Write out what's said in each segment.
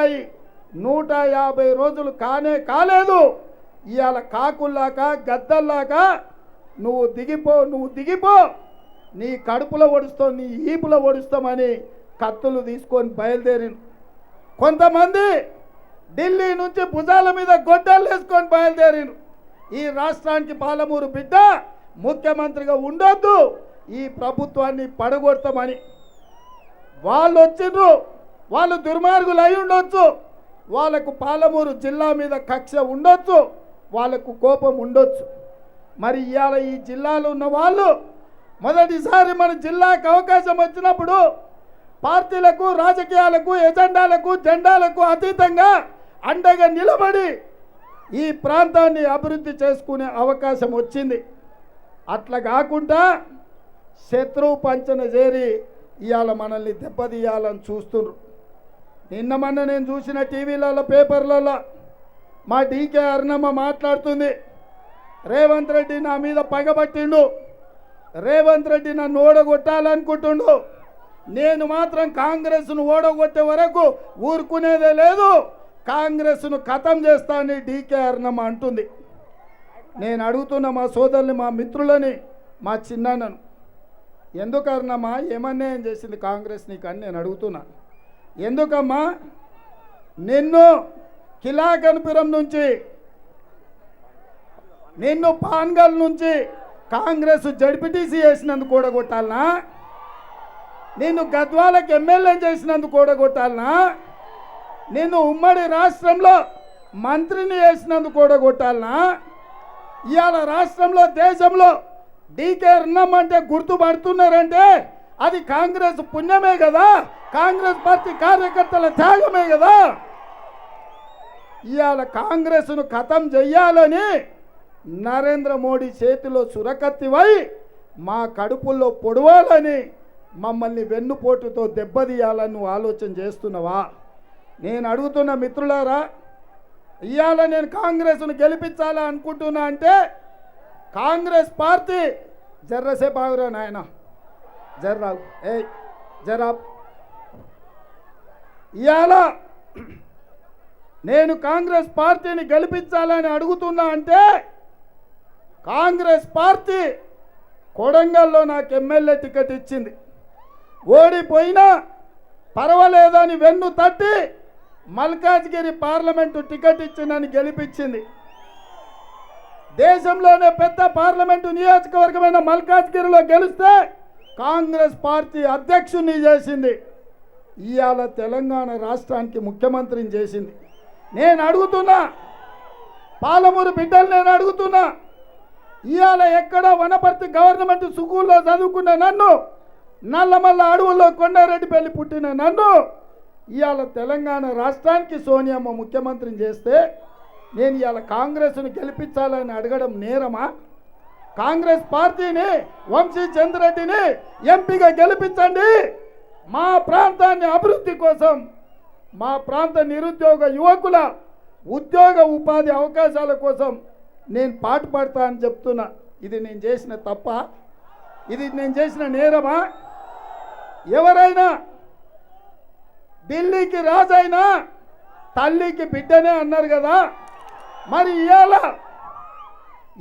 మొదలై 150 రోజులు కాలేదు. ఇవాళ కాకుల్లాక గద్దల్లాక నువ్వు దిగిపో నీ కడుపులో ఒడుస్తావు, నీ ఈపులో ఒడుస్తామని కత్తులు తీసుకొని బయలుదేరి కొంతమంది ఢిల్లీ నుంచి భుజాల మీద గొడ్డలు వేసుకొని బయలుదేరిను. ఈ రాష్ట్రానికి పాలమూరు బిడ్డ ముఖ్యమంత్రిగా ఉండొద్దు, ఈ ప్రభుత్వాన్ని పడగొడతామని వాళ్ళు వచ్చిండ్రు. వాళ్ళు దుర్మార్గులు అయి ఉండొచ్చు, వాళ్ళకు పాలమూరు జిల్లా మీద కక్ష ఉండొచ్చు, వాళ్ళకు కోపం ఉండొచ్చు. మరి ఇవాళ ఈ జిల్లాలో ఉన్న వాళ్ళు మొదటిసారి మన జిల్లాకు అవకాశం వచ్చినప్పుడు పార్టీలకు, రాజకీయాలకు, ఎజెండాలకు, జెండాలకు అతీతంగా అండగా నిలబడి ఈ ప్రాంతాన్ని అభివృద్ధి చేసుకునే అవకాశం వచ్చింది. అట్లా కాకుండా శత్రువు పంచన చేరి ఇవాళ మనల్ని దెబ్బతీయాలని చూస్తున్నారు. మొన్న నేను చూసిన టీవీలలో, పేపర్లలో మా డీకే అరుణమ్మ మాట్లాడుతుంది, రేవంత్ రెడ్డి నా మీద పగబట్టిండు, రేవంత్ రెడ్డి నన్ను ఓడగొట్టాలనుకుంటుండు, నేను మాత్రం కాంగ్రెస్ను ఓడగొట్టే వరకు ఊరుకునేదే లేదు, కాంగ్రెస్ను ఖతం చేస్తా అని డీకే అరుణమ్మ అంటుంది. నేను అడుగుతున్న మా సోదరుని, మా మిత్రులని, మా చిన్నాన్నను, ఎందుకు అరుణమ్మ ఏమన్యాయం చేసింది కాంగ్రెస్ నీకు అని నేను అడుగుతున్నా. ఎందుకమ్మా నిన్ను కిలాకన్పురం నుంచి, నిన్ను పాన్గల్ నుంచి కాంగ్రెస్ జడ్పీటీసీ చేసినందుకు కూడగొట్టాలనా? నిన్ను గద్వాలకు ఎమ్మెల్యే చేసినందుకు కూడగొట్టాలనా? నిన్ను ఉమ్మడి రాష్ట్రంలో మంత్రిని చేసినందుకు కూడగొట్టాలనా? ఇవాళ రాష్ట్రంలో, దేశంలో డీకే అరుణమ్మ అంటే గుర్తుపడుతున్నారంటే అది కాంగ్రెస్ పుణ్యమే కదా, కాంగ్రెస్ పార్టీ కార్యకర్తల త్యాగమే కదా. ఇవాళ కాంగ్రెస్ను ఖతం చెయ్యాలని నరేంద్ర మోడీ చేతిలో సురకత్తివై మా కడుపుల్లో పొడవాలని, మమ్మల్ని వెన్నుపోటుతో దెబ్బతీయాలని నువ్వు ఆలోచన చేస్తున్నావా? నేను అడుగుతున్న మిత్రులారా, ఇవాళ నేను కాంగ్రెస్ను గెలిపించాలా అనుకుంటున్నా అంటే కాంగ్రెస్ పార్టీ జర్రసేపు ఆగురా నాయన, జర్రావు జరా. ఇవాళ నేను కాంగ్రెస్ పార్టీని గెలిపించాలని అడుగుతున్నా అంటే కాంగ్రెస్ పార్టీ కొడంగల్లో నాకు ఎమ్మెల్యే టికెట్ ఇచ్చింది, ఓడిపోయినా పర్వాలేదని వెన్ను తట్టి మల్కాజ్గిరి పార్లమెంటు టికెట్ ఇచ్చి నన్ను గెలిపించింది. దేశంలోనే పెద్ద పార్లమెంటు నియోజకవర్గమైన మల్కాజ్గిరిలో గెలిస్తే కాంగ్రెస్ పార్టీ అధ్యక్షుని చేసింది. ఇవాళ తెలంగాణ రాష్ట్రానికి ముఖ్యమంత్రిని చేసింది. నేను అడుగుతున్నా, పాలమూరు బిడ్డలు నేను అడుగుతున్నా, ఇవాళ ఎక్కడో వనపర్తి గవర్నమెంట్ స్కూల్లో చదువుకున్న నన్ను, నల్లమల్ల అడవుల్లో కొండారెడ్డిపల్లి పుట్టిన నన్ను ఇవాళ తెలంగాణ రాష్ట్రానికి సోనియమ్మ ముఖ్యమంత్రిని చేస్తే నేను ఇవాళ కాంగ్రెస్ను గెలిపించాలని అడగడం నేరమా? కాంగ్రెస్ పార్టీని, వంశీ చంద్రెడ్డిని ఎంపీగా గెలిపించండి, మా ప్రాంతాన్ని అభివృద్ధి కోసం, మా ప్రాంత నిరుద్యోగ యువకుల ఉద్యోగ ఉపాధి అవకాశాల కోసం నేను పాటుపడతా అని చెప్తున్నా. ఇది నేను చేసిన తప్ప? ఇది నేను చేసిన నేరమా? ఎవరైనా ఢిల్లీకి రాజైనా తల్లికి బిడ్డనే అన్నారు కదా, మరి ఇవాళ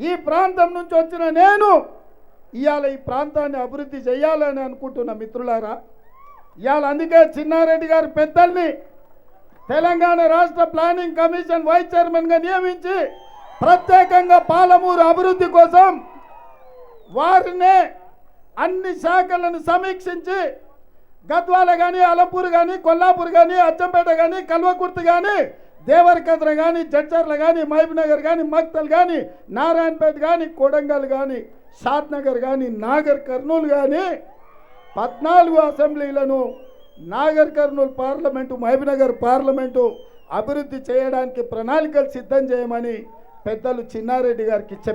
ఈ ప్రాంతం నుంచి వచ్చిన నేను ఇవాళ ఈ ప్రాంతాన్ని అభివృద్ధి చేయాలని అనుకుంటున్న మిత్రులారా, ఇవాళ అందుకే చిన్నారెడ్డి గారి పెద్దల్ని తెలంగాణ రాష్ట్ర ప్లానింగ్ కమిషన్ వైస్ చైర్మన్గా నియమించి ప్రత్యేకంగా పాలమూరు అభివృద్ధి కోసం వారినే అన్ని శాఖలను సమీక్షించి గద్వాల కానీ, అలంపూర్ కానీ, కొల్లాపూర్ కానీ, అచ్చంపేట కానీ, కల్వకుర్తి కానీ, దేవరకద్ర కానీ, జడ్చర్ల కానీ, మహబూబ్నగర్ కానీ, మక్తల్ కానీ, నారాయణపేట కానీ, కొడంగల్ కానీ, షాద్నగర్ కానీ, నాగర్ కర్నూలు కానీ 14 అసెంబ్లీలను నాగర్ కర్నూలు పార్లమెంటు, మహబూబ్నగర్ పార్లమెంటు అభివృద్ధి చేయడానికి ప్రణాళికలు సిద్ధం చేయమని పెద్దలు చిన్నారెడ్డి గారికి చెప్పారు.